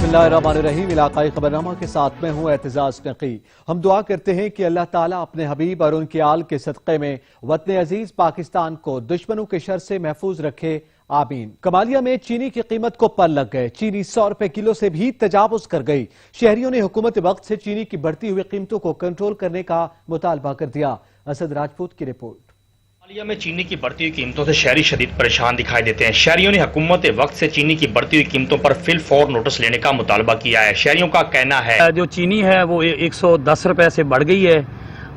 बिस्मिल्लाहिर्रहमानिर्रहीम। इलाकाई खबरनामा के साथ में हूँ एतजाज नकी। हम दुआ करते हैं कि अल्लाह ताला अपने हबीब और उनके आल के सदक़े में वतन अजीज पाकिस्तान को दुश्मनों के शर से महफूज रखे, आमीन। कमालिया में चीनी की कीमत को पर लग गए। चीनी 100 रुपए किलो से भी तजावुज कर गई। शहरियों ने हुकूमत वक्त से चीनी की बढ़ती हुई कीमतों को कंट्रोल करने का मुतालबा कर दिया। असद राजपूत की रिपोर्ट। कमालिया में चीनी की बढ़ती हुई कीमतों से शहरी शदीद परेशान दिखाई देते हैं। शहरियों ने हुकूमत वक्त से चीनी की बढ़ती हुई कीमतों पर फिल फौर नोटिस लेने का मुतालबा किया है। शहरियों का कहना है जो चीनी है वो 110 रुपए से बढ़ गई है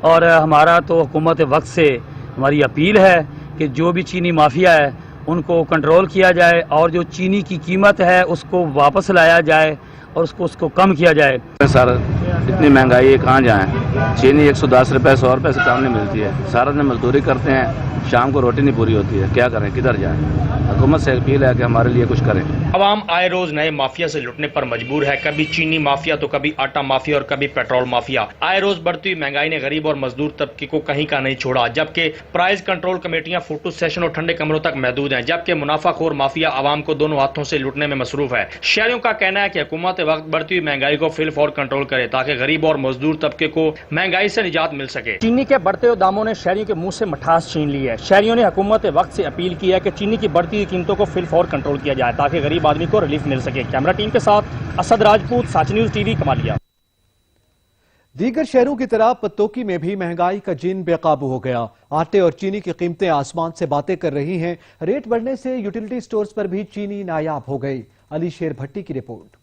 और हमारा तो हुकूमत वक्त से हमारी अपील है कि जो भी चीनी माफिया है उनको कंट्रोल किया जाए और जो चीनी की कीमत है उसको वापस लाया जाए और उसको कम किया जाए। सर इतनी महंगाई है, कहाँ जाएं? चीनी 110 रुपए 100 रुपए से कम नहीं मिलती है। सारा दिन मजदूरी करते हैं, शाम को रोटी नहीं पूरी होती है, क्या करें, किधर जाएं? हुकूमत से अपील है कि हमारे लिए कुछ करें। अवाम आए रोज नए माफिया से लुटने पर मजबूर है। कभी चीनी माफिया तो कभी आटा माफिया और कभी पेट्रोल माफिया। आए रोज बढ़ती हुई महंगाई ने गरीब और मजदूर तबके को कहीं का नहीं छोड़ा। जबकि प्राइस कंट्रोल कमेटियां फोटो सेशन और ठंडे कमरों तक महदूद हैं, जबकि मुनाफाखोर माफिया आवाम को दोनों हाथों से लूटने में मसरूफ है। शहरियों का कहना है कि हुकूमत वक्त बढ़ती हुई महंगाई को फिल फौर कंट्रोल करे ताकि गरीब और मजदूर तबके को महंगाई से निजात मिल सके। चीनी के बढ़ते हुए दामों ने शहरियों के मुंह से मिठास छीन ली है। शहरियों ने हुकूमत वक्त से अपील की है कि चीनी की बढ़ती हुई कीमतों को फिल फौर कंट्रोल किया जाए ताकि गरीब आदमी को रिलीफ मिल सके। कैमरा टीम के साथ असद राजपूत, साच न्यूज टीवी, कमालिया। दीगर शहरों की तरह पत्तोकी में भी महंगाई का जिन बेकाबू हो गया। आटे और चीनी की कीमतें आसमान से बातें कर रही हैं। रेट बढ़ने से यूटिलिटी स्टोर्स पर भी चीनी नायाब हो गई। अली शेर भट्टी की रिपोर्ट।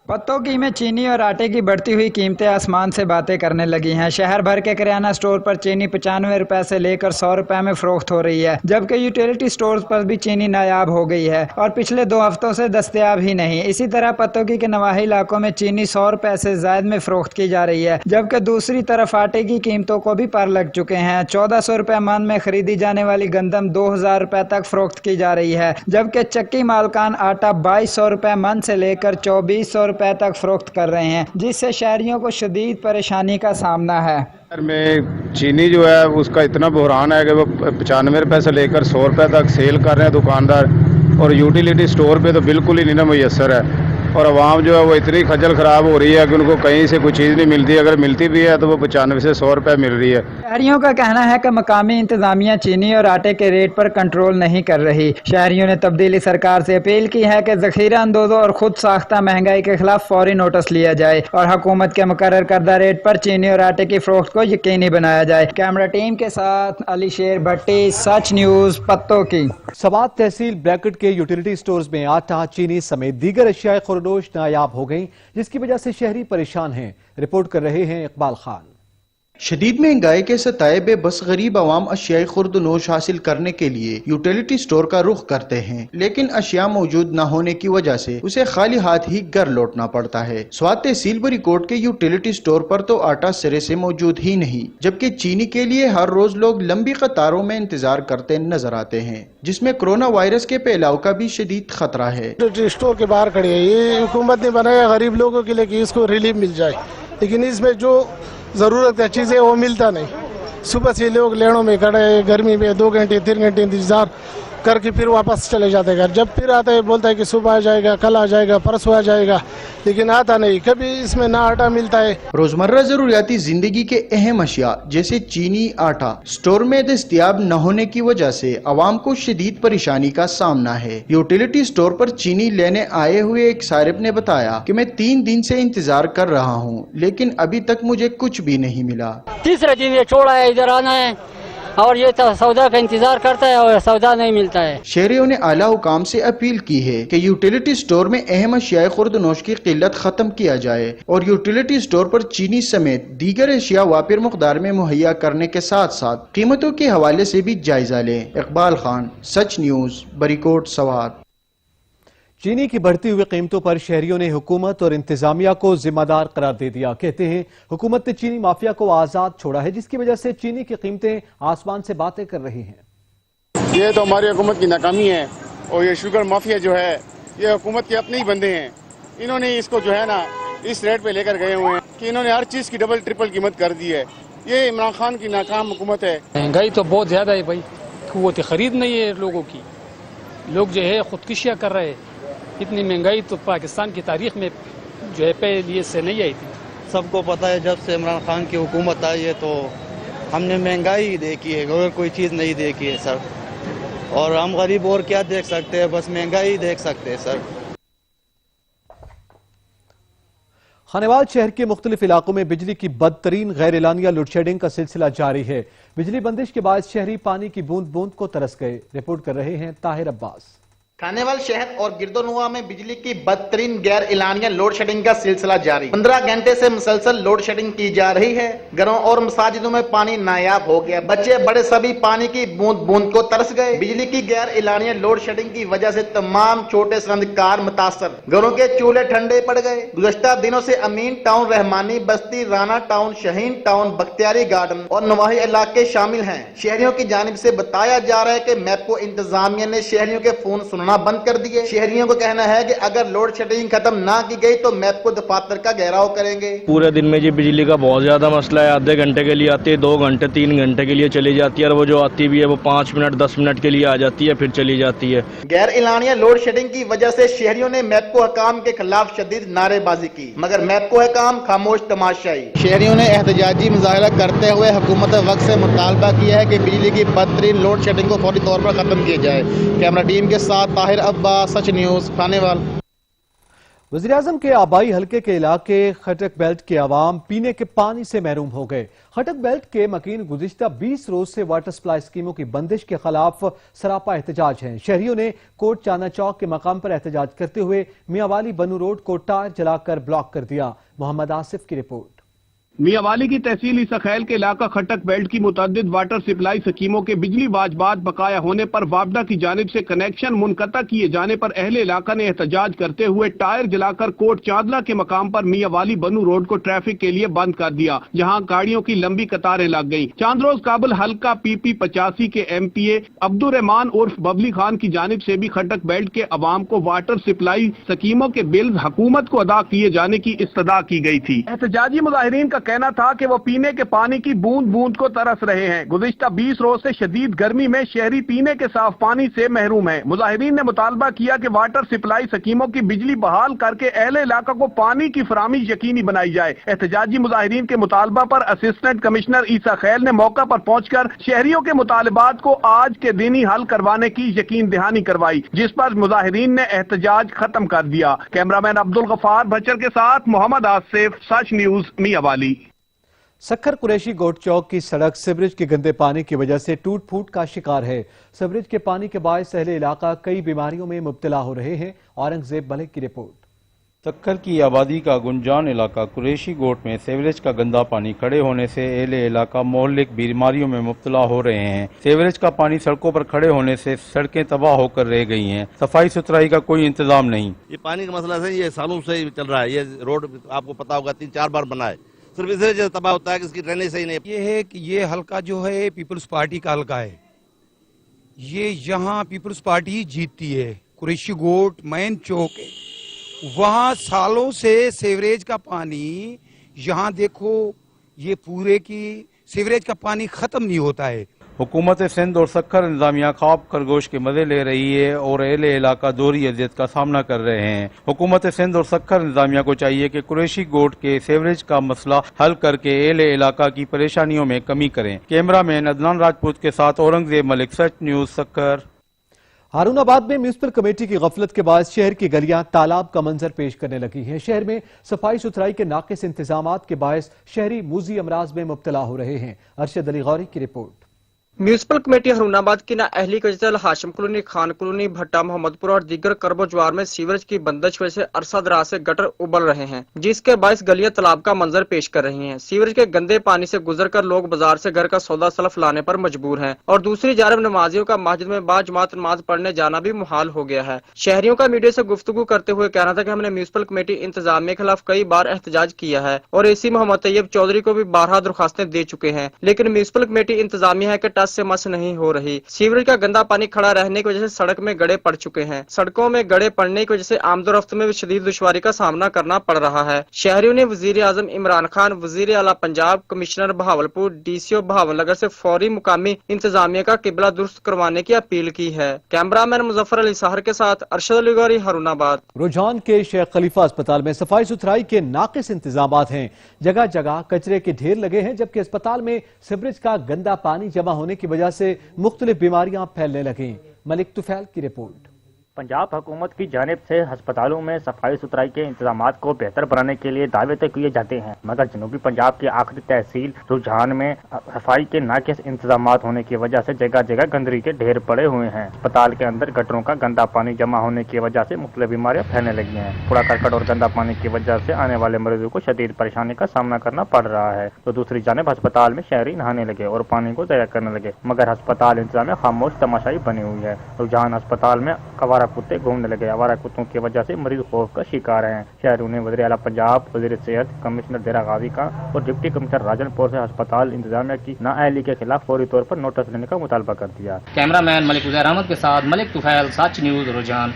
पत्तोकी में चीनी और आटे की बढ़ती हुई कीमतें आसमान से बातें करने लगी हैं। शहर भर के किराना स्टोर पर चीनी 95 रुपए से लेकर 100 रुपए में फरोख्त हो रही है, जबकि यूटिलिटी स्टोर्स पर भी चीनी नायाब हो गई है और पिछले 2 हफ्तों से दस्तयाब ही नहीं। इसी तरह पत्तोकी के नवाही इलाकों में चीनी 100 रुपए से ज्यादा में फरोख्त की जा रही है, जबकि दूसरी तरफ आटे की कीमतों को भी पर लग चुके हैं। 1400 रुपए मन में खरीदी जाने वाली गंदम 2000 रुपए तक फरोख्त की जा रही है, जबकि चक्की मालकान आटा 2200 रुपए मन से लेकर 2400 रुपए तक फरोख्त कर रहे हैं, जिससे शहरियों को शदीद परेशानी का सामना है। में चीनी जो है उसका इतना बहरान है कि वो 95 रुपए से लेकर 100 रुपए तक सेल कर रहे हैं दुकानदार, और यूटिलिटी स्टोर पे तो बिल्कुल ही नहीं मुयसर है। और आवाम जो है वो इतनी खजल खराब हो रही है कि उनको कहीं से कोई चीज़ नहीं मिलती। अगर मिलती भी है तो वो 95 से 100 रुपए मिल रही है। शहरियों का कहना है कि मकामी इंतजामिया चीनी और आटे के रेट पर कंट्रोल नहीं कर रही। शहरियों ने तब्दीली सरकार से अपील की है कि ज़ख़ीरा अंदोज़ों और खुद साख्ता महंगाई के खिलाफ फौरी नोटिस लिया जाए और हुकूमत के मुकर्रर करदा रेट पर चीनी और आटे की फरोख्त को यकीनी बनाया जाए। कैमरा टीम के साथ अली शेर भट्टी, सच न्यूज़, पत्तोकी। सवात तहसील ब्रैकेट के यूटिलिटी स्टोर्स में आटा, चीनी समेत दीगर अशियाए खुरदोश नायाब हो गई, जिसकी वजह से शहरी परेशान हैं। रिपोर्ट कर रहे हैं इकबाल खान। शदीद महंगाई के सताए बेबस गरीब आवाम अशियाई खुर्दनोश हासिल करने के लिए यूटिलिटी स्टोर का रुख करते हैं, लेकिन अशिया मौजूद न होने की वजह से उसे खाली हाथ ही घर लौटना पड़ता है। स्वात तहसील बरीकोट के यूटिलिटी स्टोर पर तो आटा सिरे से मौजूद ही नहीं, जबकि चीनी के लिए हर रोज लोग लंबी कतारों में इंतजार करते नजर आते हैं, जिसमें कोरोना वायरस के फैलाव का भी शदीद खतरा है। स्टोर के बाहर खड़े है, ये हुकूमत ने बनाया गरीब लोगों के लिए कि इसको रिलीफ मिल जाए, लेकिन इसमें जो ज़रूरत है चीज़ें वो मिलता नहीं। सुबह से लोग लेनों में खड़े हैं, गर्मी में 2 घंटे 3 घंटे इंतजार करके फिर वापस चले जाते हैं घर। जब फिर आता है बोलता है कि सुबह आ जाएगा, कल आ जाएगा, परसों आ जाएगा, लेकिन आता नहीं। कभी इसमें ना आटा मिलता है। रोजमर्रा जरूरियाती जिंदगी के अहम अशिया जैसे चीनी, आटा स्टोर में दस्तयाब न होने की वजह से आवाम को शदीद परेशानी का सामना है। यूटिलिटी स्टोर पर चीनी लेने आए हुए एक सारिब ने बताया कि मैं 3 दिन से इंतजार कर रहा हूँ, लेकिन अभी तक मुझे कुछ भी नहीं मिला। तीसरे दिन ये छोड़ा है, इधर आना है और ये तो सौदा का इंतजार करता है और सौदा नहीं मिलता है। शहरियों ने आला हुकाम से अपील की है कि यूटिलिटी स्टोर में अहम अशिया खुर्दनोश की किल्लत खत्म किया जाए और यूटिलिटी स्टोर पर चीनी समेत दीगर अशिया वापिर मकदार में मुहैया करने के साथ साथ कीमतों के हवाले से भी जायजा लें। इकबाल खान, सच न्यूज़, बरीकोट, सवात। चीनी की बढ़ती हुई कीमतों पर शहरियों ने हुकूमत और इंतजामिया को जिम्मेदार करार दे दिया। कहते हैं हुकूमत ने चीनी माफिया को आजाद छोड़ा है, जिसकी वजह से चीनी की कीमतें आसमान से बातें कर रही हैं। ये तो हमारी हुकूमत की नाकामी है और ये शुगर माफिया जो है ये हुकूमत के अपने ही बंदे हैं। इन्होंने इसको जो है ना इस रेट पे लेकर गए हुए हैं कि इन्होंने हर चीज की डबल ट्रिपल कीमत कर दी है। ये इमरान खान की नाकाम हुकूमत है। महंगाई तो बहुत ज्यादा है भाई, कुव्वत खरीद नहीं है लोगों की, लोग जो है खुदकुशियाँ कर रहे हैं। इतनी महंगाई तो पाकिस्तान की तारीख में जो है पहले से नहीं आई थी। सबको पता है जब से इमरान खान की हुकूमत आई है तो हमने महंगाई ही देखी है और कोई चीज़ नहीं देखी है सर। और हम गरीब और क्या देख सकते हैं, बस महंगाई ही देख सकते हैं सर। खानेवाल शहर के मुख्तलिफ इलाकों में बिजली की बदतरीन गैर एलानिया लोड शेडिंग का सिलसिला जारी है। बिजली बंदिश के बाद शहरी पानी की बूंद बूंद को तरस गए। रिपोर्ट कर रहे हैं ताहिर अब्बास। खानेवाल शहर और गिरदोनुमा में बिजली की बदतरीन गैर एलानिया लोड शेडिंग का सिलसिला जारी। 15 घंटे से मुसलसल लोड शेडिंग की जा रही है। घरों और मसाजिदों में पानी नायाब हो गया। बच्चे बड़े सभी पानी की बूंद बूंद को तरस गए। बिजली की गैर एलानिया लोड शेडिंग की वजह से तमाम छोटे संदकार मुतासर। घरों के चूल्हे ठंडे पड़ गए। गुज़श्ता दिनों से अमीन टाउन, रहमानी बस्ती, Rana town, Shaheen town, Bakhtiari garden और नवाही इलाके शामिल हैं। शहरियों की जानिब से बताया जा रहा है कि मैपको इंतजामिया ने शहरियों के फोन सुनना बंद कर दिए। शहरियों को कहना है कि अगर लोड शेडिंग खत्म ना की गई तो मैप को दफातर का घेराव करेंगे। पूरे दिन में जी बिजली का बहुत ज्यादा मसला है। आधे घंटे के लिए आती है, 2 घंटे 3 घंटे के लिए चली जाती है, और वो जो आती भी है वो 5 मिनट 10 मिनट के लिए आ जाती है, फिर चली जाती है। गैर एलानिया लोड शेडिंग की वजह से शहरियों ने मैपको हकाम के खिलाफ शदीद नारेबाजी की, मगर मैपको हकाम खामोश तमाशाई। शहरियों ने एहतजाजी मुजाहरा करते हुए हुकूमत वक्त से मुतालबा किया है कि बिजली की बदतरीन लोड शेडिंग को फौरी तौर पर खत्म किया जाए। कैमरा टीम के साथ ताहिर अब्बास, सच न्यूज, खानेवाल। वज़ीर-ए-आज़म के आबाई हलके के इलाके खटक बेल्ट के अवाम पीने के पानी से महरूम हो गए। खटक बेल्ट के मकीन गुज़िश्ता 20 रोज से वाटर सप्लाई स्कीमों की बंदिश के खिलाफ सरापा एहतजाज हैं। शहरियों ने कोट चाना चौक के मकाम पर एहतजाज करते हुए मियांवाली बनू रोड को टायर जलाकर ब्लॉक कर दिया। मोहम्मद आसिफ की रिपोर्ट। मियांवाली की तहसील ईसाखैल के इलाका खटक बेल्ट की मुतअद्दिद वाटर सप्लाई स्कीमों के बिजली वाजबात बकाया होने पर वापडा की जानिब से कनेक्शन मुनक़ता किए जाने पर अहले इलाका ने एहतजाज करते हुए टायर जलाकर कोट चांदला के मकाम पर मियांवाली बनू रोड को ट्रैफिक के लिए बंद कर दिया, जहां गाड़ियों की लंबी कतारें लग गईं। चांदरोज काबुल हल्का PP 85 के MPA अब्दुर्रहमान उर्फ बबली खान की जानिब से भी खटक बेल्ट के अवाम को वाटर सप्लाई स्कीमों के बिल हुकूमत को अदा किए जाने की इस्तदा की गई थी। एहतजाजी मुजाहिरीन का कहना था कि वो पीने के पानी की बूंद बूंद को तरस रहे हैं। गुज़िश्ता 20 रोज से शदीद गर्मी में शहरी पीने के साफ पानी से महरूम है। मुजाहिरीन ने मुतालबा किया कि वाटर सप्लाई स्कीमों की बिजली बहाल करके अहले इलाका को पानी की फराहमी यकीनी बनाई जाए। एहतजाजी मुजाहिरीन के मुतालबा पर असिस्टेंट कमिश्नर ईसाखैल ने मौका पर पहुंचकर शहरियों के मुतालबात को आज के दिन ही हल करवाने की यकीन दहानी करवाई, जिस पर मुजाहिरीन ने एहतजाज खत्म कर दिया। कैमरामैन अब्दुल गफार भचर के साथ मोहम्मद आसिफ, सच न्यूज, मियांवाली। सक्खर कुरैशी गोट चौक की सड़क सीवरेज के गंदे पानी की वजह से टूट फूट का शिकार है। सीवरेज के पानी के बायस अहले इलाका कई बीमारियों में मुब्तला हो रहे हैं। औरंगजेब मलिक की रिपोर्ट। सक्खर की आबादी का गुंजान इलाका कुरैशी गोट में सीवरेज का गंदा पानी खड़े होने से अहले इलाका मोहल्लिक बीमारियों में मुब्तला हो रहे हैं। सीवरेज का पानी सड़कों पर खड़े होने से सड़कें तबाह होकर रह गई हैं। सफाई सुथराई का कोई इंतजाम नहीं। ये पानी का मसला है, ये सालों से चल रहा है। ये रोड आपको पता होगा 3-4 बार बना है, सिर्फ इसलिए तबाह होता है कि इसकी ड्रेनेज सही नहीं। ये है कि ये हल्का जो है पीपल्स पार्टी का हल्का है। ये यहाँ पीपल्स पार्टी जीतती है। कुरैशी गोट मेन चौक है, वहाँ सालों से सीवरेज का पानी, यहाँ देखो ये पूरे की सीवरेज का पानी खत्म नहीं होता है। हुकूमत सिंध और सक्खर इंतजामिया ख्वाब खरगोश के मजे ले रही है और अहले इलाका दोहरी अजियत का सामना कर रहे हैं। हुकूमत सिंध और सक्खर इंतजामिया को चाहिए कि कुरैशी गोट के सीवरेज का मसला हल करके अहले इलाका की परेशानियों में कमी करें। कैमरामैन अदनान राजपूत के साथ औरंगजेब मलिक, सच न्यूज, सक्खर। हारूनाबाद में म्यूनिसिपल कमेटी की गफलत के बाद शहर की गलियां तालाब का मंजर पेश करने लगी हैं। शहर में सफाई सुथराई के नाकिस इंतजामात के बायस शहरी मूजी अमराज में मुब्तला हो रहे हैं। अरशद अली गौरी की रिपोर्ट। म्यूनिसिपल कमेटी हरूनाबाद की नाअहली के चलते हाशिम कॉलोनी, खान कॉलोनी, भट्टा, मोहम्मदपुर और दीगर करबो ज्वार में सीवरेज की बंदिश वजह से अरसा दराज से गटर उबल रहे हैं, जिसके बायस गलियां तालाब का मंजर पेश कर रही हैं। सीवरेज के गंदे पानी से गुजरकर लोग बाजार से घर का सौदा सलफ लाने पर मजबूर हैं और दूसरी जानब नमाजियों का मस्जिद में बाजमात नमाज पढ़ने जाना भी मुहाल हो गया है। शहरियों का मीडिया से गुफ्तगू करते हुए कहना था कि हमने म्यूनिसिपल कमेटी इंतजामिया के खिलाफ कई बार एहतजाज किया है और AC मोहम्मद तैयब चौधरी को भी 12 दरखास्तें दे चुके हैं, लेकिन म्यूनिसिपल कमेटी इंतजामिया है कि हालात से मस नहीं हो रही। सीवरेज का गंदा पानी खड़ा रहने की वजह से सड़क में गड्ढे पड़ चुके हैं। सड़कों में गड्ढे पड़ने की वजह से आमदोरफ्त में शदीद दुश्वारी का सामना करना पड़ रहा है। शहरियों ने वजीर आजम इमरान खान, वजीर आला पंजाब, कमिश्नर बहावलपुर, डीसीओ भावनगर से फौरी मुकामी इंतजामिया का किबला दुरुस्त करवाने की अपील की है। कैमरामैन मुजफ्फर अली साहर के साथ अरशद अली गौरी, हरुणाबाद। रुझान के शेख खलीफा अस्पताल में सफाई सुथराई के नाकिस इंतजामात हैं। जगह जगह कचरे के ढेर लगे हैं, जबकि अस्पताल में सीवरेज का गंदा पानी जमा होने की वजह से मुख्तलिफ बीमारियां फैलने लगी। मलिक तुफैल की रिपोर्ट। पंजाब हुकूमत की जानिब से अस्पतालों में सफाई सुथराई के इंतजामात को बेहतर बनाने के लिए दावे तो किए जाते हैं, मगर जनूबी पंजाब की आखिरी तहसील रुझान में सफाई के नाकिस इंतजामात होने की वजह से जगह जगह गंदगी के ढेर पड़े हुए हैं। अस्पताल के अंदर गटरों का गंदा पानी जमा होने की वजह से मुख्तलिफ बीमारियां फैलने लगी हैं। कूड़ा करकट और गंदा पानी की वजह से आने वाले मरीजों को शदीद परेशानी का सामना करना पड़ रहा है। तो दूसरी जानिब अस्पताल में शहरी नहाने लगे और पानी को ज़ाया करने लगे, मगर अस्पताल इंतजामिया खामोश तमाशाई बनी हुई है। रुझान अस्पताल में आवारा कुत्ते घूमने लगे। आवारा कुत्तों की वजह से मरीज खौफ का शिकार हैं। शहरियों ने वज़ीर आला पंजाब, वज़ीर सेहत, कमिश्नर देरा गाजी का और डिप्टी कमिश्नर राजनपुर से अस्पताल इंतजामिया की नाअहली के खिलाफ फौरी तौर पर नोटिस लेने का मुतालबा कर दिया। कैमरामैन मलिक उज़ैर अहमद के साथ मलिक तुफैल, सच न्यूज़, रुझान।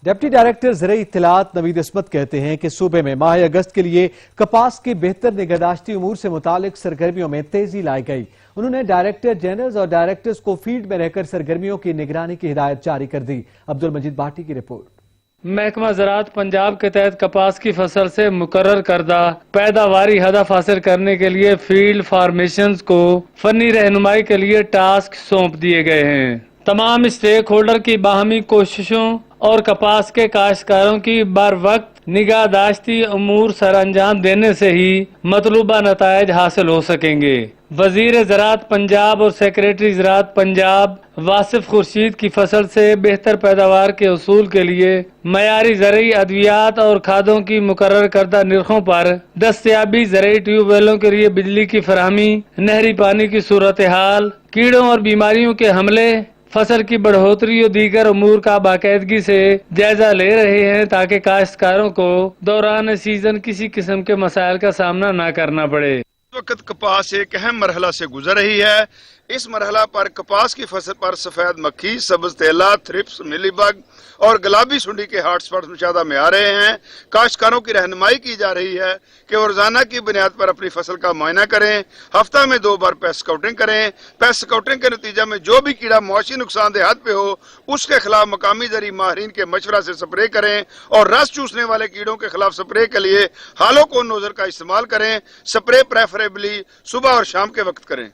डिप्टी डायरेक्टर ज़राई इत्तलात नवीद इस्मत कहते हैं कि सूबे में माह अगस्त के लिए कपास की बेहतर निगहदाश्ती उमूर से मुतालिक सरगर्मियों में तेजी लाई गई। उन्होंने डायरेक्टर जनरल्स और डायरेक्टर्स को फील्ड में रहकर सरगर्मियों की निगरानी की हिदायत जारी कर दी। अब्दुल मजीद भाटी की रिपोर्ट। महकमा ज़राअत पंजाब के तहत कपास की फसल से मुकर्रर करदा पैदावारी हदफ हासिल करने के लिए फील्ड फार्मेशंस को फनी रहनुमाई के लिए टास्क सौंप दिए गए हैं। तमाम स्टेक होल्डर की बाहमी कोशिशों और कपास के काश्तकारों की बर वक्त निगाहदाश्ती उमूर सर अंजाम देने से ही मतलूबा नतायज हासिल हो सकेंगे। वजीर ज़राअत पंजाब और सेक्रेटरी ज़राअत पंजाब वासिफ खुर्शीद की फसल से बेहतर पैदावार के उसूल के लिए मयारी ज़रई अद्वियात और खादों की मुकर्रर करदा निर्खों पर दस्तयाबी ज़रई ट्यूबवेलों के लिए बिजली की फराहमी, नहरी पानी की सूरत हाल, कीड़ों और बीमारियों के हमले, फसल की बढ़ोतरी और दीगर उमूर का बाकायदगी से जायजा ले रहे हैं ताकि काश्तकारों को दौरान सीजन किसी किस्म के मसाइल का सामना न करना पड़े। इस वक्त कपास एक अहम मरहला से गुजर रही है। इस मरहला पर कपास की फसल पर सफेद मक्खी, सब्ज तेला, थ्रिप्स, मिलीबग और गुलाबी सुंडी के हॉटस्पॉट मुशाहदा में आ रहे हैं। काश्तकारों की रहनुमाई की जा रही है कि वो रोजाना की बुनियाद पर अपनी फसल का मुआयना करें, हफ्ता में 2 बार पेस्ट स्काउटिंग करें। पेस्ट स्काउटिंग के नतीजा में जो भी कीड़ा मुआशी नुकसानदेह हद पे हो उसके खिलाफ मकामी ज़रिए माहिरीन के मशवरा से स्प्रे करें और रस चूसने वाले कीड़ों के खिलाफ स्प्रे के लिए हालोकोन नोजर का इस्तेमाल करें। स्प्रे प्रेफरेबली सुबह और शाम के वक्त करें।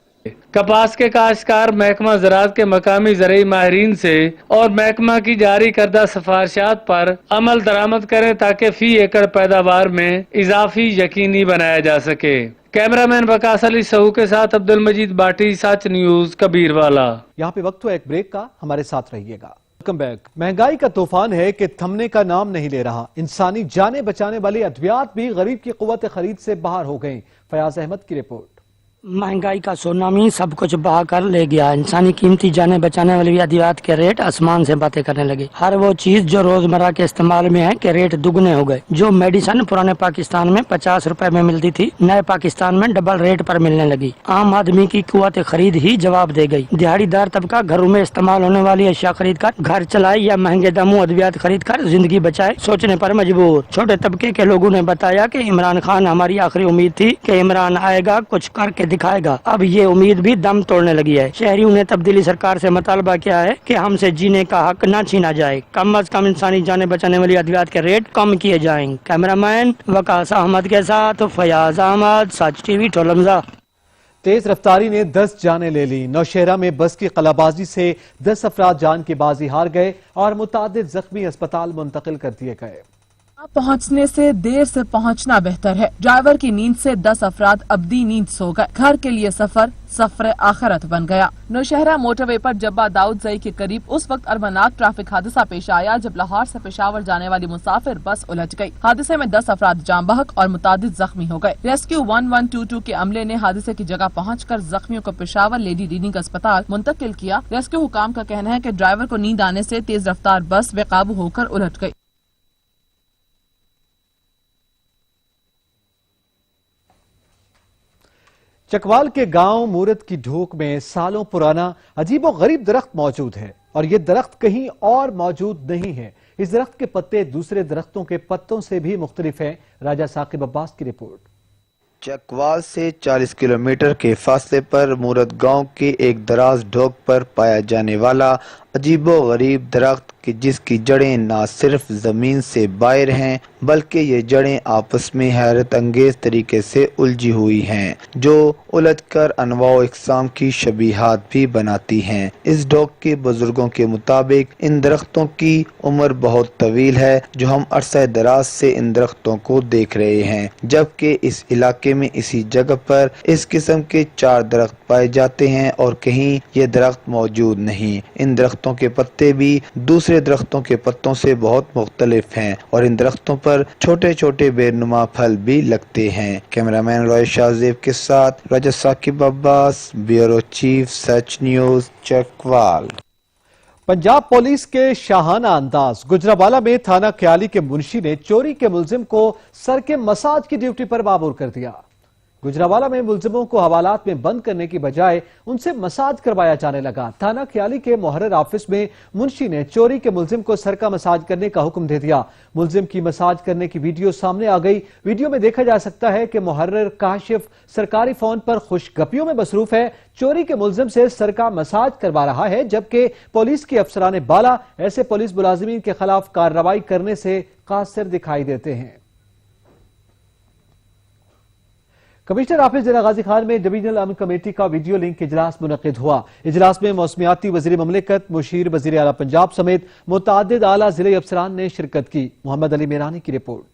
कपास के काश्तकार महकमा ज़राअत के मकामी ज़रई माहिरीन से और महकमा की जारी करदा सिफारिशात पर अमल दरामद करें ताकि फी एकड़ पैदावार में इजाफी यकीनी बनाया जा सके। कैमरामैन वकास अली सहू के साथ अब्दुल मजीद बाटी, सच न्यूज़, कबीरवाला। यहाँ पे वक्त हुआ एक ब्रेक का, हमारे साथ रहिएगा। Welcome back. महंगाई का तूफान है कि थमने का नाम नहीं ले रहा। इंसानी जानें बचाने वाली अद्वियात भी गरीब की कुव्वत खरीद से बाहर हो गई। फयाज अहमद की रिपोर्ट। महंगाई का सुनामी सब कुछ बहा कर ले गया। इंसानी कीमती जाने बचाने वाली अद्वियात के रेट आसमान से बातें करने लगे। हर वो चीज जो रोजमर्रा के इस्तेमाल में है के रेट दुगने हो गए। जो मेडिसिन पुराने पाकिस्तान में 50 रुपए में मिलती थी, नए पाकिस्तान में डबल रेट पर मिलने लगी। आम आदमी की कुव्वत खरीद ही जवाब दे गई। दिहाड़ीदार तबका घरों में इस्तेमाल होने वाली अशिया खरीद कर घर चलाए या महंगे दामों अद्वियात खरीद कर जिंदगी बचाए, सोचने पर मजबूर। छोटे तबके के लोगों ने बताया कि इमरान खान हमारी आखिरी उम्मीद थी कि इमरान आएगा, कुछ करके दिखाएगा। अब ये उम्मीद भी दम तोड़ने लगी है। शहरियों ने तब्दीली सरकार से मुतालबा किया है कि हमसे जीने का हक न छीना जाए। कम अज कम इंसानी जाने बचाने वाली अद्वियात के रेट कम किए जाएं। कैमरामैन वकास अहमद के साथ फयाज अहमद, सच टीवी, टोलमजा। तेज रफ्तारी ने 10 जानें ले ली। नौशहरा में बस की कलाबाजी से 10 अफराद जान की बाजी हार गए और मुतादिद जख्मी अस्पताल मुंतकिल कर दिए गए। पहुंचने से देर से पहुंचना बेहतर है। ड्राइवर की नींद से 10 अफराद अब्दी नींद सो गए। घर के लिए सफर आखिरत बन गया। नौशहरा मोटरवे पर जब्बा दाऊद जई के करीब उस वक्त अरबनाक ट्रैफिक हादसा पेश आया जब लाहौर से पेशावर जाने वाली मुसाफिर बस उलझ गई। हादसे में 10 अफराद जाम बहक और मुतादिद जख्मी हो गए। रेस्क्यू 1122 के अमले ने हादसे की जगह पहुंचकर जख्मियों को पेशावर लेडी रीडिंग अस्पताल मुंतकिल किया। रेस्क्यू हुकाम का कहना है कि ड्राइवर को नींद आने से तेज रफ्तार बस बेकाबू होकर उलट गई। चकवाल के गांव मूरत की ढोक में सालों पुराना अजीबो गरीब दरख्त मौजूद है और ये दरख्त कहीं और मौजूद नहीं है। इस दरख्त के पत्ते दूसरे दरख्तों के पत्तों से भी मुख्तलिफ हैं। राजा साकिब अब्बास की रिपोर्ट। चकवाल से 40 किलोमीटर के फासले पर मूरत गांव के एक दराज ढोक पर पाया जाने वाला अजीबो गरीब दरख्त कि जिसकी जड़ें ना सिर्फ जमीन से बाहर हैं बल्कि ये जड़ें आपस में हैरत अंगेज तरीके से उलझी हुई हैं, जो उलझकर अनवाओ इकसाम की शबीहात भी बनाती हैं। इस ढोक के बुजुर्गों के मुताबिक इन दरख्तों की उम्र बहुत तवील है, जो हम अरसा दराज से इन दरख्तों को देख रहे हैं, जबकि इस इलाके में इसी जगह पर इस किस्म के 4 दरख्त पाए जाते हैं और कहीं ये दरख्त मौजूद नहीं। इन दरख्तों के पत्ते भी दूसरे दरख्तों के पत्तों से बहुत मुख्तलिफ हैं और इन दरख्तों पर छोटे छोटे बेनुमा फल भी लगते हैं। कैमरामैन रॉय शाहजेब के साथ राजा साकिब अब्बास, ब्यूरो चीफ, सच न्यूज, चकवाल। पंजाब पुलिस के शाहाना अंदाज। गुजरावाला में थाना ख्याली के मुंशी ने चोरी के मुलजिम को सर के मसाज की ड्यूटी पर मामूर कर दिया। गुजरावाला में मुलजिमों को हवालात में बंद करने की बजाय उनसे मसाज करवाया जाने लगा। थाना ख्याली के मुहर्रर ऑफिस में मुंशी ने चोरी के मुलजिम को सर का मसाज करने का हुक्म दे दिया। मुलजिम की मसाज करने की वीडियो सामने आ गई। वीडियो में देखा जा सकता है कि मुहर्रर काशिफ सरकारी फोन पर खुशगपियों में मसरूफ है। चोरी के मुलजिम से सर का मसाज करवा रहा है, जबकि पुलिस के अफसरान बाला ऐसे पुलिस मुलाजिमीन के खिलाफ कार्रवाई करने से कासिर दिखाई देते हैं। कमिश्नर ऑफिस जिला गाजी खान में डिवीजनल अमन कमेटी का वीडियो लिंक इजलास मुनक्किद हुआ। इजलास में मौसमियाती वजीर ममलिकत, मुशीर वजीर आला पंजाब समेत मुतअद्दिद आला जिले अफसरान ने शिरकत की। मोहम्मद अली मेरानी की रिपोर्ट।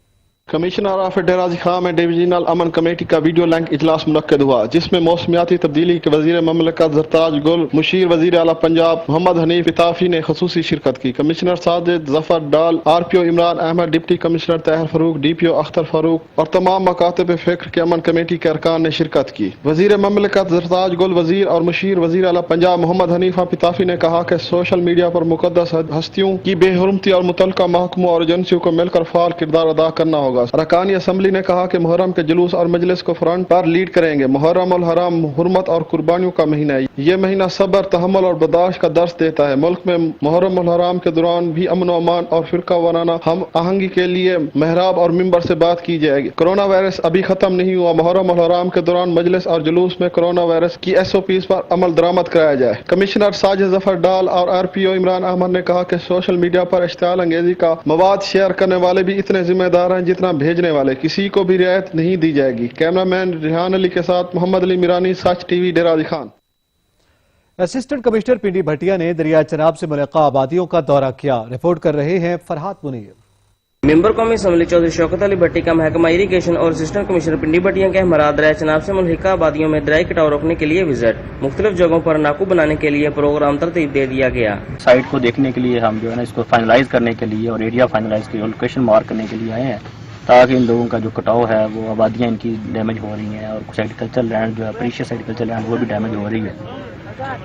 कमिश्नर ऑफिस डेराजी खां में डिवीजनल अमन कमेटी का वीडियो लिंक इजलास मुनक्किद हुआ, जिसमें मौसमियाती तब्दीली के वजीर ममलिकत जरताज गुल, मुशीर वजीर आला पंजाब मोहम्मद हनीफ इताफी ने खसूसी शिरकत की। Commissioner Sajid Zafar Dall, RPO Imran Ahmad, deputy commissioner Tahir Farooq, DPO Akhtar Farooq और तमाम मकातब फिक्र के अमन कमेटी के अरकान ने शिरकत की। वजीर ममलिकत जरताज गुल वजीर और मुशीर वजीर आला पंजाब मोहम्मद हनीफ इताफी ने कहा कि सोशल मीडिया पर मुकद्दस हस्तियों की बेहुरमती और मुतल्लिका महकमों और एजेंसियों को मिलकर फाल किरदार अदा करना होगा। अरकानी असम्बली ने कहा कि मुहर्रम के जुलूस और मजलिस को फ्रंट पर लीड करेंगे। मुहर्रम उल हराम हुर्मत और कुर्बानियों का महीना है। ये महीना सब्र, तहम्मुल और बर्दाश्त का दर्स देता है। मुल्क में मुहर्रम उल हराम के दौरान भी अमन व अमान और फिरका वाराना हम आहंगी के लिए महराब और मिंबर से बात की जाएगी। कोरोना वायरस अभी खत्म नहीं हुआ। मुहर्रम उल हराम के दौरान मजलिस और जुलूस में कोरोना वायरस की SOPs पर अमल दरामद कराया जाए। कमिश्नर साजिद जफर डाल और RPO इमरान अहमद ने कहा कि सोशल मीडिया पर इश्तियाल अंगेजी का मवाद शेयर करने वाले भी इतने जिम्मेदार हैं जितना भेजने वाले। किसी को भी रियायत नहीं दी जाएगी। कैमरामैन रिहान अली के साथ मोहम्मद अली मीरानी, सच TV, डेराजी खान। असिस्टेंट कमिश्नर पिंडी भटिया ने दरिया चनाब से मुल्का आबादियों का दौरा किया। रिपोर्ट कर रहे हैं फरहाद मुनीर। मेंबर कौमी असम्बली चौधरी शौकत अली भट्टी का महकमा इरीगेशन और असिस्टेंट कमिश्नर पिंडी भटिया के हमरा दरिया चनाब से मुल्का आबादियों में दरिया कटाव रोकने के लिए विजिट, मुख्तलिफ जगहों पर नाकू बनाने के लिए प्रोग्राम तरतीब दे दिया गया। साइट को देखने के लिए हम जो है ना इसको फाइनलाइज करने के लिए और एरिया फाइनलाइज के लोकेशन मार्क करने के लिए आए हैं, ताकि इन लोगों का जो कटाव है वो आबादियाँ इनकी डैमेज हो रही हैं और कुछ एग्रीकल्चर लैंड जो है प्रीशियस एग्रीकल्चर लैंड वो भी डैमेज हो रही है,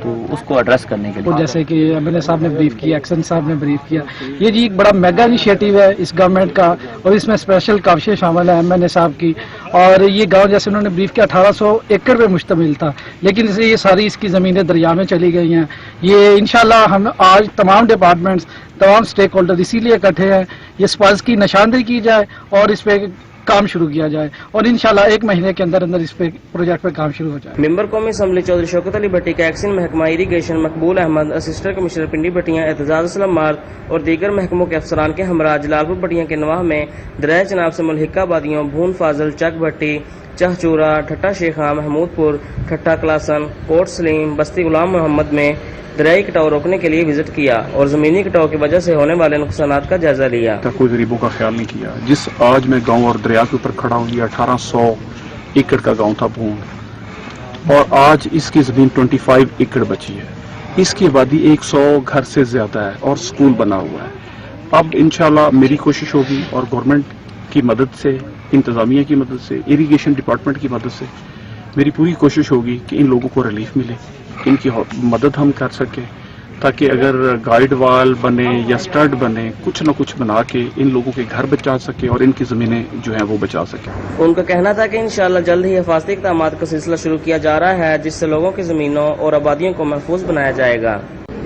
तो उसको एड्रेस करने के लिए जैसे कि MLA साहब ने ब्रीफ किया, एक्शन साहब ने ब्रीफ किया। ये जी एक बड़ा मेगा इनिशिएटिव है इस गवर्नमेंट का और इसमें स्पेशल काविशें शामिल है MLA साहब की। और ये गांव जैसे उन्होंने ब्रीफ किया 1800 एकड़ पे मुश्तमिल था, लेकिन इसे ये सारी इसकी ज़मीनें दरिया में चली गई हैं। ये इंशाल्लाह हम आज तमाम डिपार्टमेंट्स, तमाम स्टेक होल्डर इसीलिए इकट्ठे हैं, ये स्पॉइल्स की निशानदेही की जाए और इस पे काम शुरू किया जाए और इंशाल्लाह 1 महीने के अंदर अंदर इस पे प्रोजेक्ट पे काम शुरू हो जाए। मेंबर कौमी असम्बली चौधरी शौकत अली भट्टी का एक्शन महकमा इरीगेशन मकबूल अहमद, असिस्टेंट कमिश्नर पिंडी भटिया एतजाज असलम मार्द और दीगर महकमों के अफसरान के हमरा जलालपुर भटिया के नवाह में दरिया चनाब से मुल्हिका आबादियों भून फाजल, चक भट्टी, चहचूरा, ठट्टा शेखा, महमूदपुर, ठट्टा क्लासन, कोट सलीम, बस्ती गुलाम मोहम्मद में दरियाई कटाव रोकने के लिए विजिट किया और जमीनी कटाव की वजह से होने वाले नुकसानात का जायजा लिया। कोई गरीबों का ख्याल नहीं किया। जिस आज मैं गांव और दरिया के ऊपर खड़ा हूँ, ये 1800 एकड़ का गांव था भून और आज इसकी जमीन 25 एकड़ बची है। इसकी आबादी 100 घर से ज्यादा है और स्कूल बना हुआ है। अब इंशाल्लाह मेरी कोशिश होगी और गवर्नमेंट की मदद से, इंतजामिया की मदद से, इरीगेशन डिपार्टमेंट की मदद से मेरी पूरी कोशिश होगी कि इन लोगों को रिलीफ मिले, इनकी मदद हम कर सकें ताकि अगर गाइड वाल बने या स्टड बने कुछ न कुछ बना के इन लोगों के घर बचा सके और इनकी ज़मीनें जो हैं वो बचा सके। उनका कहना था कि इंशाअल्लाह जल्द ही हिफाजती इक़दामात का सिलसिला शुरू किया जा रहा है जिससे लोगों की ज़मीनों और आबादियों को महफूज बनाया जाएगा।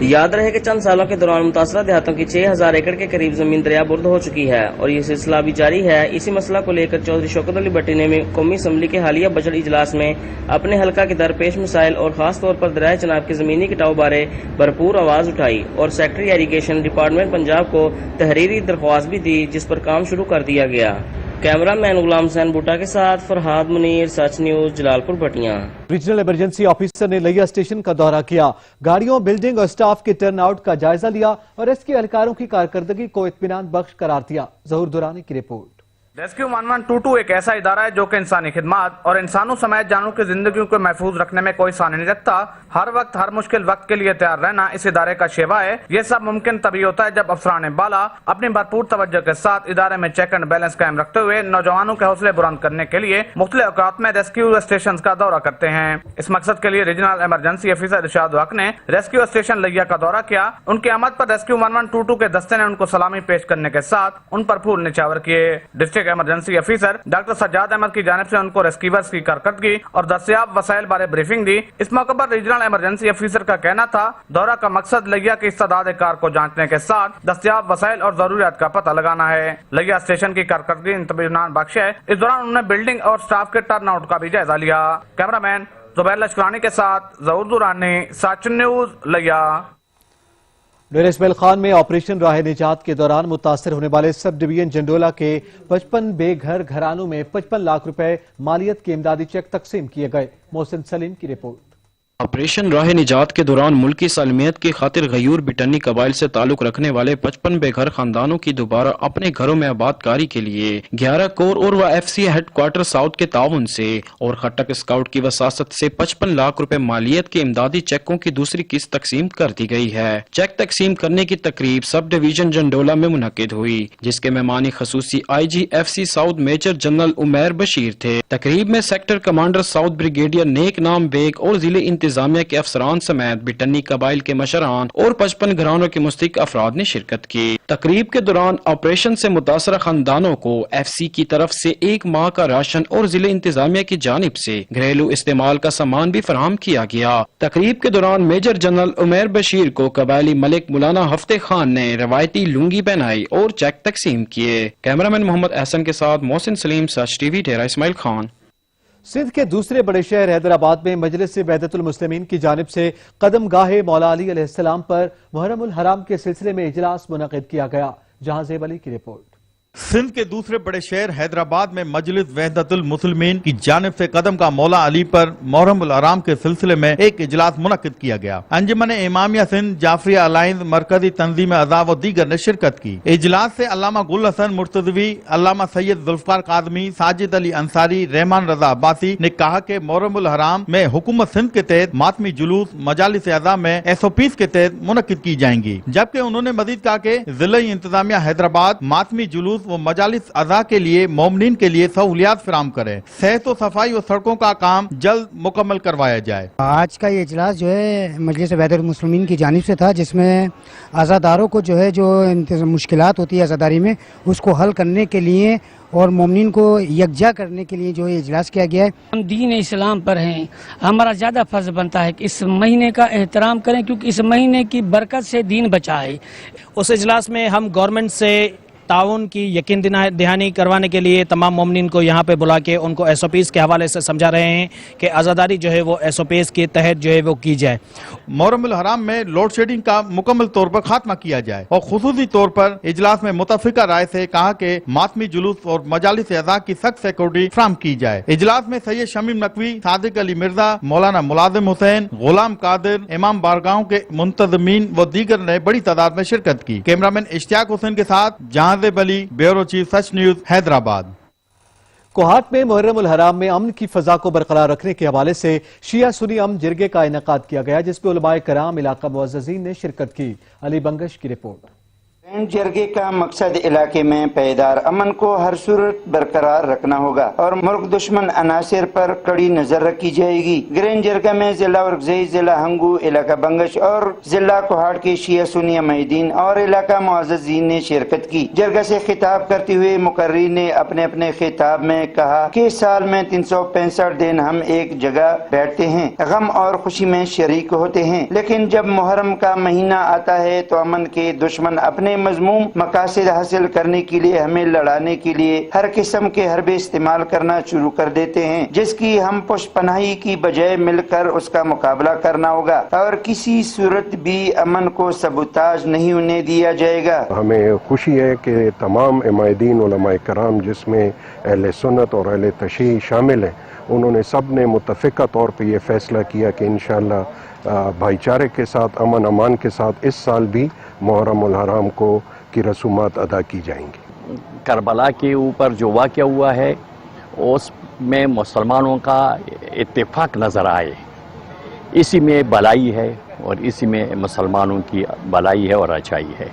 याद रहे कि चंद सालों के दौरान मुतासरा देहातों की 6000 एकड़ के करीब जमीन दरियाबुर्द हो चुकी है और ये सिलसिला अभी जारी है। इसी मसला को लेकर चौधरी शौकत अली भट्टी ने कौमी असम्बली के हालिया बजट इजलास में अपने हल्का के दरपेश मसाइल और खास तौर पर दरिया चनाब के जमीनी कटाव बारे भरपूर आवाज उठाई और सेक्रेटरी इरिगेशन डिपार्टमेंट पंजाब को तहरीरी दरख्वास्त भी दी जिस पर काम शुरू कर दिया गया। कैमरा मैन गुलाम हुसैन बूटा के साथ Farhad Munir, Such news, Jalalpur Bhattian. Regional emergency officer ने लिया स्टेशन का दौरा किया, गाड़ियों, बिल्डिंग और स्टाफ के टर्न आउट का जायजा लिया और रेस्क्यू एहलकारों की कारकर्दगी को इत्मीनान बख्श करार दिया। ज़हूर दुरानी की रिपोर्ट। रेस्क्यू 1122 एक ऐसा इदारा है जो कि इंसानी खिदमत और इंसानों समेत जानवरों की जिंदगियों को महफूज रखने में कोई सानी नहीं रखता। हर वक्त हर मुश्किल वक्त के लिए तैयार रहना इस इदारे का शेवा है। ये सब मुमकिन तभी होता है जब अफसरान बाला अपनी भरपूर तवज्जो के साथ इदारे में चेक एंड बैलेंस कायम रखते हुए नौजवानों के हौसले बुलंद करने के लिए मुख्तलिफ औकात में रेस्क्यू स्टेशन का दौरा करते हैं। इस मकसद के लिए रीजनल इमरजेंसी ऑफिसर इरशाद हक ने रेस्क्यू स्टेशन लिया का दौरा किया। उनकी आमद पर रेस्क्यू 1122 के दस्ते ने उनको सलामी पेश करने के साथ उन पर फूल निछावर किए। District emergency officer doctor Sajjad Ahmad की जानिब से उनको रेस्क्यूअर्स की कारकर्दगी और दस्तियाब वसाइल बारे ब्रीफिंग दी। इस मौके पर रीजनल इमरजेंसी ऑफिसर का कहना था दौरा का मकसद लिया की इस्तादाद कार को जांचने के साथ दस्तियाब वसाइल और जरूरियात का पता लगाना है। लिया स्टेशन की कारकर्दगी इत्मीनान बख्श है। इस दौरान उन्होंने बिल्डिंग और स्टाफ के टर्न आउट का भी जायजा लिया। कैमरामैन जुबैर लश्करानी के साथ ज़हूर दुरानी, सच न्यूज, लिया। डेरा इस्माइल खान में ऑपरेशन राह निजात के दौरान मुतासर होने वाले सब डिवीजन जंडोला के 55 बेघर घरानों में 55 लाख रुपए मालियत के इमदादी चेक तकसीम किए गए। मोहसिन सलीम की रिपोर्ट। ऑपरेशन राह निजात के दौरान मुल्की सालमियत की खातिर गयूर बिटनी कबाइल से ताल्लुक रखने वाले 55 बेघर खानदानों की दोबारा अपने घरों में आबादकारी के लिए 11 कोर और FC हेडक्वार्टर साउथ के ताउन से और खट्टक स्काउट की वसासत से 55 लाख रुपए मालियत के इमदादी चेकों की दूसरी किस्त तकसीम कर दी गई है। चेक तकसीम करने की तकरीब सब डिवीजन जंडोला में मुनक्किद हुई जिसके मेहमानी खसूसी IG FC south major general Umair Bashir थे। तकरीब में sector commander south brigadier Nek Nam Baig और जिले इंतजामिया के अफसरान समेत बिटनी कबाइल के मशरान और 55 घरानों के मुस्तहिक अफराद ने शिरकत की। तकरीब के दौरान ऑपरेशन से मुतासरा खानदानों को FC की तरफ से 1 माह का राशन और जिले इंतजामिया की जानिब से घरेलू इस्तेमाल का सामान भी फराहम किया गया। तकरीब के दौरान मेजर जनरल उमैर बशीर को कबायली मलिक मौलाना हफ्ते खान ने रवायती लुंगी पहनाई और चेक तकसीम किए। कैमरामैन मोहम्मद एहसन के साथ मोहसिन सलीम, सच टीवी, डेरा इस्माइल खान। सिंध के दूसरे बड़े शहर हैदराबाद में मजलिस वहदतुल मुस्लिमीन की जानिब से कदम गाहे मौला अली अलैहिस्सलाम पर मुहर्रमुल हराम के सिलसिले में इजलास मुनक़िद किया गया। जहां ज़ेब अली की रिपोर्ट। सिंध के दूसरे बड़े शहर हैदराबाद में मजलिस वहदतुल मुस्लिमीन की जानिब से कदम का मौला अली पर मुहर्रमुल हराम के सिलसिले में एक इजलास मुनक़िद किया गया। अंजुमन इमामिया सिंध, जाफरिया अलायंस, मरकजी तंजीम अज़ाब और दीगर ने शिरकत की। इजलास से अल्लामा गुल हसन मुर्तज़वी, अल्लामा सैयद जुल्फ़िकार काज़मी, साजिद अली अंसारी, रहमान रजा अब्बासी ने कहा कि मुहर्रमुल हराम में हुकूमत सिंध के तहत मातमी जुलूस मजालिस अज़ा में SOPs के तहत मुनक़िद की जाएंगी। जबकि उन्होंने मजीद कहा कि जिला इंतजामिया हैदराबाद मातमी जुलूस वो मजालिस अज़ा के लिए मोमिनीन के लिए सहूलियात फराम करें। सेहत और सफाई और सड़कों का काम जल्द मुकम्मल करवाया जाए। आज का ये इजलास जो है मजलिस वहदतुल मुस्लिमीन की जानिब से था जिसमें आज़ादारों को जो है जो मुश्किलात होती है आज़ादारी में उसको हल करने के लिए और मोमिनीन को यकजा करने के लिए जो ये इजलास किया गया है। हम दीन इस्लाम पर हैं, हमारा ज़्यादा फर्ज बनता है कि इस महीने का एहतराम करें क्योंकि इस महीने की बरकत से दीन बचा है। उस इजलास में हम गवर्नमेंट से ताउन की यकीन दहानी करवाने के लिए तमाम मोमिनीन को यहाँ पे बुला के उनको SOPs के हवाले से समझा रहे हैं कि आज़ादारी जो है वो SOPs के तहत जो है वो की जाए। मुहर्रमुल हराम में लोड शेडिंग का मुकम्मल तौर पर खात्मा किया जाए और खुसूसी तौर पर इजलास में मुतफिका राय से कहा कि मातमी जुलूस और मजालिस अज़ा की सख्त सिक्योरिटी फराहम की जाए। इजलास में सैयद शमीम नकवी, सादिक अली मिर्जा, मौलाना मुलाजिम हुसैन, गुलाम कादिर, इमाम बारगाहों के मुंतज़मीन व दीगर ने बड़ी तादाद में शिरकत की। कैमरामैन इश्तियाक हुसैन के साथ ज़ेब अली, ब्यूरो चीफ, सच न्यूज, हैदराबाद। कोहाट में मुहर्रमुल हराम में अमन की फजा को बरकरार रखने के हवाले से शिया सुन्नी अमन जिरगे का इनेकाद किया गया जिसमें उलमाए कराम, इलाका मुअज़्ज़ज़ीन ने शिरकत की। अली बंगश की रिपोर्ट। जरगे का मकसद इलाके में पायदार अमन को हर सूरत बरकरार रखना होगा और मुल्क दुश्मन अनासिर पर कड़ी नजर रखी जाएगी। ग्रैंड जरगा में जिला उर्गज़ई, जिला हंगू, इलाका बंगश और जिला कोहाट के शिया सुन्नी मुआहिदीन और इलाका मुअज़्ज़ज़ीन ने शिरकत की। जरगा से खिताब करते हुए मुकर्री ने अपने अपने खिताब में कहा कि साल में 365 दिन हम एक जगह बैठते हैं, गम और खुशी में शरीक होते हैं, लेकिन जब मुहर्रम का महीना आता है तो अमन के दुश्मन अपने मज़मूम मकासद हासिल करने के लिए हमें लड़ाने के लिए हर किस्म के हरबे इस्तेमाल करना शुरू कर देते हैं, जिसकी हम पुष्पनाही की बजाय मिलकर उसका मुकाबला करना होगा और किसी सूरत भी अमन को सबूताज नहीं होने दिया जाएगा। हमें खुशी है कि तमाम इमायदीन उलमाए कराम जिसमें अहले सुन्नत और अहले तशय्युअ शामिल हैं, उन्होंने सब ने मुत्तफ़िक़ा तौर पर यह फैसला किया कि इंशाअल्लाह भाईचारे के साथ, अमन अमान के साथ इस साल भी मुहर्रम उल हराम की रसूमात अदा की जाएंगी। करबला के ऊपर जो वाक़या हुआ है उसमें मुसलमानों का इत्तेफाक नज़र आए, इसी में भलाई है और इसी में मुसलमानों की भलाई है और अच्छाई है।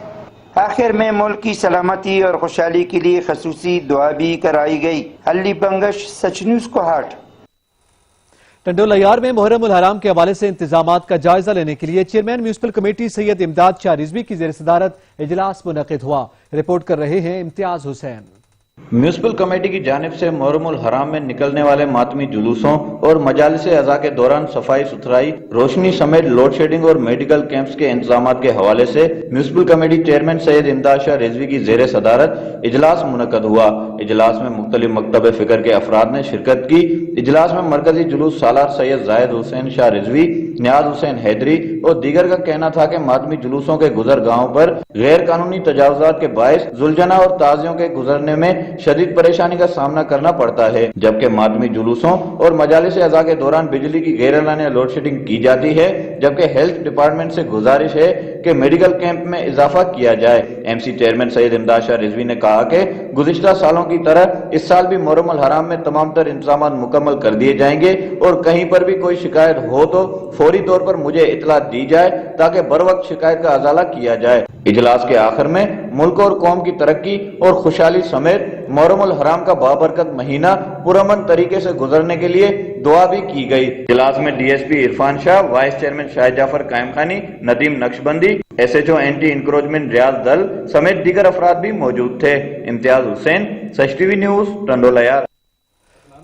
आखिर में मुल्क की सलामती और खुशहाली के लिए खसूसी दुआ भी कराई गई। अली बंगश, सच न्यूज़ कोहाट। टंडोलायार में मुहर्रम उल हराम के हवाले से इंतजामात का जायजा लेने के लिए चेयरमैन म्यूनिसिपल कमेटी सैयद इमदाद शाह रिजवी की ज़ेर सदारत इजलास मुनक़िद हुआ। रिपोर्ट कर रहे हैं इम्तियाज हुसैन। म्यूनिसिपल कमेटी की जानिब से मुहर्रम उल हराम में निकलने वाले मातमी जुलूसों और मजालिस अज़ा के दौरान सफाई सुथराई, रोशनी समेत लोड शेडिंग और मेडिकल कैंप्स के इंतजामात के हवाले से म्यूनिसिपल कमेटी चेयरमैन सैयद इमदाद शाह रिजवी की ज़ेर सदारत इजलास मुनक़िद हुआ। इजलास में मुख्तलिफ मकतब फ़िक्र के अफराद ने शिरकत की। इजलास में मरकजी जुलूस सालार सैयद जायद हुसैन शाह रिजवी, नियाज हुसैन हैदरी और दीगर का कहना था कि मातमी जुलूसों के गुजर गांवों पर गैर कानूनी तजावुज़ात के बायस जुलजना और ताजियों के गुजरने में शदीद परेशानी का सामना करना पड़ता है, जबकि मातमी जुलूसों और मजालिस अज़ा के दौरान बिजली की गैरलाना लोड शेडिंग की जाती है, जबकि हेल्थ डिपार्टमेंट से गुजारिश है कि मेडिकल कैंप में इजाफा किया जाए। एमसी चेयरमैन सैयद इमदाद शाह रिजवी ने कहा कि गुज़िश्ता सालों की तरह इस साल भी मुहर्रम उल हराम में तमाम तर इंतजाम मुकम्मल कर दिए जाएंगे और कहीं पर भी कोई शिकायत हो तो फौरी तौर पर मुझे इतला दी जाए ताकि बर वक्त शिकायत का अजाला किया जाए। इजलास के आखिर में मुल्क और कौम की तरक्की और खुशहाली समेत मुहर्रम उल हराम का बाबरकत महीना पुरअमन तरीके से गुजरने के लिए दुआ भी की गई। इजलास में DSP Irfan Shah, vice chairman Shahid Jafar Qaim Khani, Nadeem Naqshbandi, SHO anti encroachment Riaz Dal समेत दीगर अफराद भी मौजूद थे। Imtiaz Hussain, Such TV news, Tando Allahyar.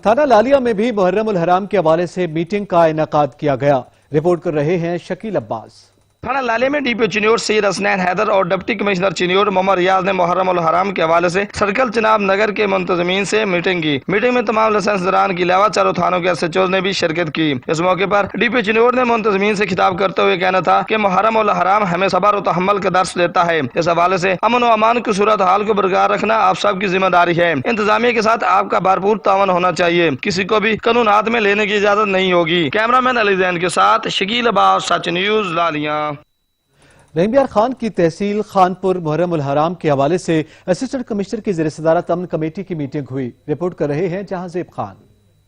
थाना लालिया में भी मुहर्रम उल हराम के हवाले से मीटिंग का इनेकाद किया गया। रिपोर्ट कर रहे हैं शकील अब्बास। थाना लाले में डीपीओ चिन्योर सैयद हसनैन हैदर और डिप्टी कमिश्नर चिन्योर मोहम्मद रियाज ने मुहर्रम उल हराम के हवाले से सर्कल चिनाब नगर के मुंतजमीन से मीटिंग की। मीटिंग में तमाम लाइसेंसदारान के अलावा चारों थानों के एसएचओ ने भी शिरकत की। इस मौके पर डीपीओ चिन्योर ने मुंतजमीन से खिताब करते हुए कहना था कि मुहर्रम उल हराम हमें सबर और तहम्मुल का दर्स देता है। इस हवाले से अमन और अमान की सूरत हाल को बरकरार रखना आप सब की जिम्मेदारी है। इंतजामिया के साथ आपका भरपूर तावन होना चाहिए। किसी को भी कानून हाथ में लेने की इजाजत नहीं होगी। कैमरामैन अली जैन के साथ शकील अब्बास, सच न्यूज, लालिया। रहीम यार खान की तहसील खानपुर मुहर्रम उल हराम के हवाले से असिस्टेंट कमिश्नर की ज़ेर सदारत अमन कमेटी की मीटिंग हुई। रिपोर्ट कर रहे हैं जहांज़ेब खान।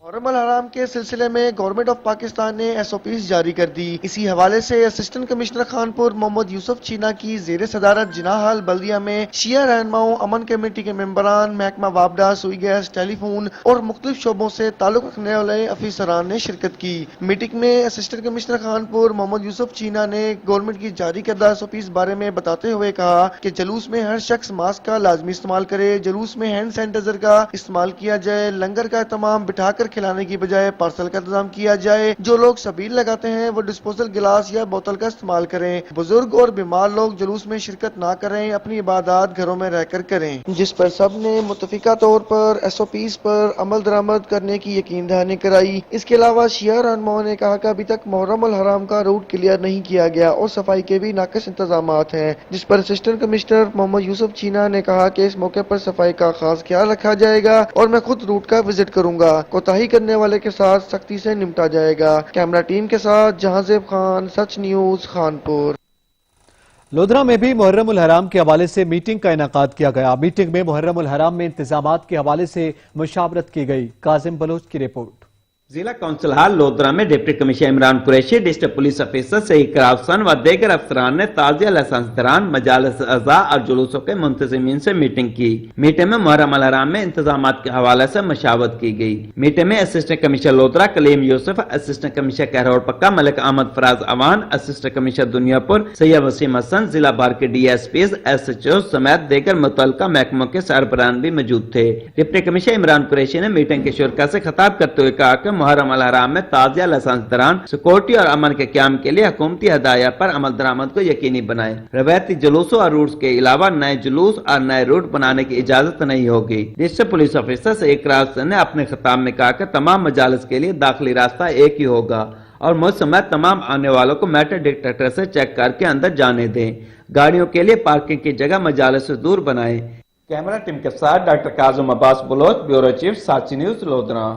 मुहर्रम उल हराम के सिलसिले में गवर्नमेंट ऑफ पाकिस्तान ने एसओपीज जारी कर दी। इसी हवाले से असिस्टेंट कमिश्नर खानपुर मोहम्मद यूसुफ चीना की ज़ेर सदारत जिनाहाल बल्दिया में शिया रहनुमाओं, अमन कमेटी के मेंबरान, महकमा वापडा, सुई गैस, टेलीफोन और मुख्तलिफ शोबों से ताल्लुक रखने वाले अफसरान ने शिरकत की। मीटिंग में असिस्टेंट कमिश्नर खानपुर मोहम्मद यूसुफ चीना ने गवर्नमेंट की जारी करदा एसओपीज बारे में बताते हुए कहा कि जुलूस में हर शख्स मास्क का लाजमी इस्तेमाल करे, जुलूस में हैंड सैनिटाइजर का इस्तेमाल किया जाए, लंगर का इत्माम बिठाकर खिलाने की बजाय पार्सल का इंतजाम किया जाए, जो लोग सबील लगाते हैं वो डिस्पोजल गिलास या बोतल का इस्तेमाल करें, बुजुर्ग और बीमार लोग जुलूस में शिरकत ना करें, अपनी इबादत घरों में रहकर करें। जिस पर सब ने मुत्तफिका तौर पर एसओपीज पर अमल दरामद करने की यकीन दहानी कराई। इसके अलावा शिया रहनुमाओं ने कहा कि अभी तक मुहर्रम उल हराम का रूट क्लियर नहीं किया गया और सफाई के भी नाकिस इंतजामात हैं, जिस पर असिस्टेंट कमिश्नर मोहम्मद यूसुफ चीना ने कहा कि इस मौके पर सफाई का खास ख्याल रखा जाएगा और मैं खुद रूट का विजिट करूंगा। कोताही करने वाले के साथ सख्ती से निपटा जाएगा। कैमरा टीम के साथ जहांज़ेब खान, सच न्यूज, खानपुर। लोधरा में भी मुहर्रम उल हराम के हवाले से मीटिंग का इनेकाद किया गया। मीटिंग में मुहर्रम उल हराम में इंतजामात के हवाले से मुशावरत की गई। काजिम बलोच की रिपोर्ट। जिला काउंसिल हाल लोधरा में deputy commissioner Imran Qureshi, district police officer Saeed करावसन व दीगर अफसरान ने ताजिया लाइसेंस दौरान मजालिस अज़ा और जुलूसों के मुंतज़िमीन से मीटिंग की। मीटिंग में मुहर्रम अल हराम में इंतजाम के हवाले से मशावरत की गई। मीटिंग में assistant commissioner Lodhran Kaleem Yousuf, assistant commissioner Kahror Pakka Malik Ahmed Faraz Awan, assistant commissioner Duniyapur Syed Waseem Hassan, जिला भर के DSPs, SHO समेत दीगर मुतल्लिका महकमों के सरबराहान भी मौजूद थे। डिप्टी कमिश्नर इमरान कुरैशी ने मीटिंग के शुरा से खिताब करते हुए कहा कि मुहर्रम अल हराम में ताजिया लाइसेंस दौरान सिक्योरिटी और अमन के क्याम के लिए हुकूमती हदायत पर अमल दरामद को यकीनी बनाए। रवायती जुलूसों और रूट्स के अलावा नए जुलूस और नए रूट बनाने की इजाजत नहीं होगी। डिस्ट्रिक्ट पुलिस ऑफिसर सईद करावसन ने अपने खिताब में कहा कि तमाम मजालिस के लिए दाखिली रास्ता एक ही होगा और मुझ समेत तमाम आने वालों को मेटल डिटेक्टर से चेक करके अंदर जाने दें। गाड़ियों के लिए पार्किंग की जगह मजालिस से दूर बनाए। कैमरा टीम के साथ डॉक्टर काजुम अब्बास बुलोच, ब्यूरो चीफ, साची न्यूज, लोधरा।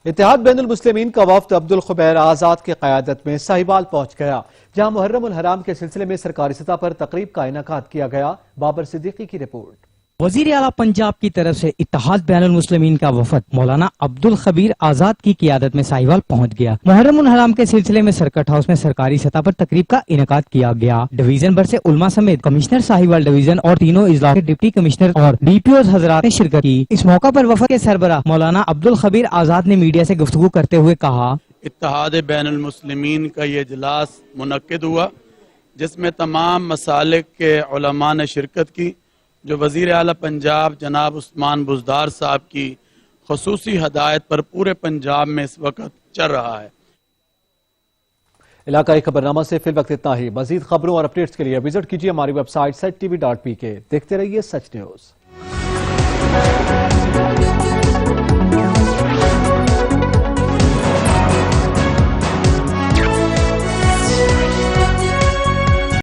इत्तेहाद बैनुल मुस्लिमीन का वफ्द अब्दुल खुबैर आजाद की क़यादत में साहिवाल पहुंच गया, जहां मुहर्रम उल हराम के सिलसिले में सरकारी सतह पर तकरीब का इनेकाद किया गया। बाबर सिद्दीकी की रिपोर्ट। वजीर आला पंजाब की तरफ से इत्तेहाद बैनुल मुस्लिमीन का वफद मौलाना अब्दुल खबीर आजाद की क़ियादत में साहिवाल पहुंच गया। मुहर्रम उल हराम के सिलसिले में सर्किट हाउस में सरकारी सतह पर तकरीब का इनेकाद किया गया। डिवीजन भर से उलमा समेत कमिश्नर साहिवाल डिवीजन और तीनों इजला के डिप्टी कमिश्नर और DPOs हजरात ने शिरकत की। इस मौका पर वफद के सरबराह मौलाना अब्दुल खबीर आजाद ने मीडिया से गुफ्तगू करते हुए कहा, इत्तेहाद बैनुल मुस्लिमीन का ये इजलास मुनक्किद हुआ, जिसमें तमाम मसालिक के उलमा ने शिरकत की, जो वजीर आला पंजाब जनाब उस्मान बुज़दार साहब की खुसूसी हदायत पर पूरे पंजाब में इस वक्त चल रहा है। इलाकाई खबरनामा से फिल वक्त इतना ही। मजीद खबरों और अपडेट्स के लिए विजिट कीजिए हमारी वेबसाइट settv.pk। देखते रहिए सच न्यूज।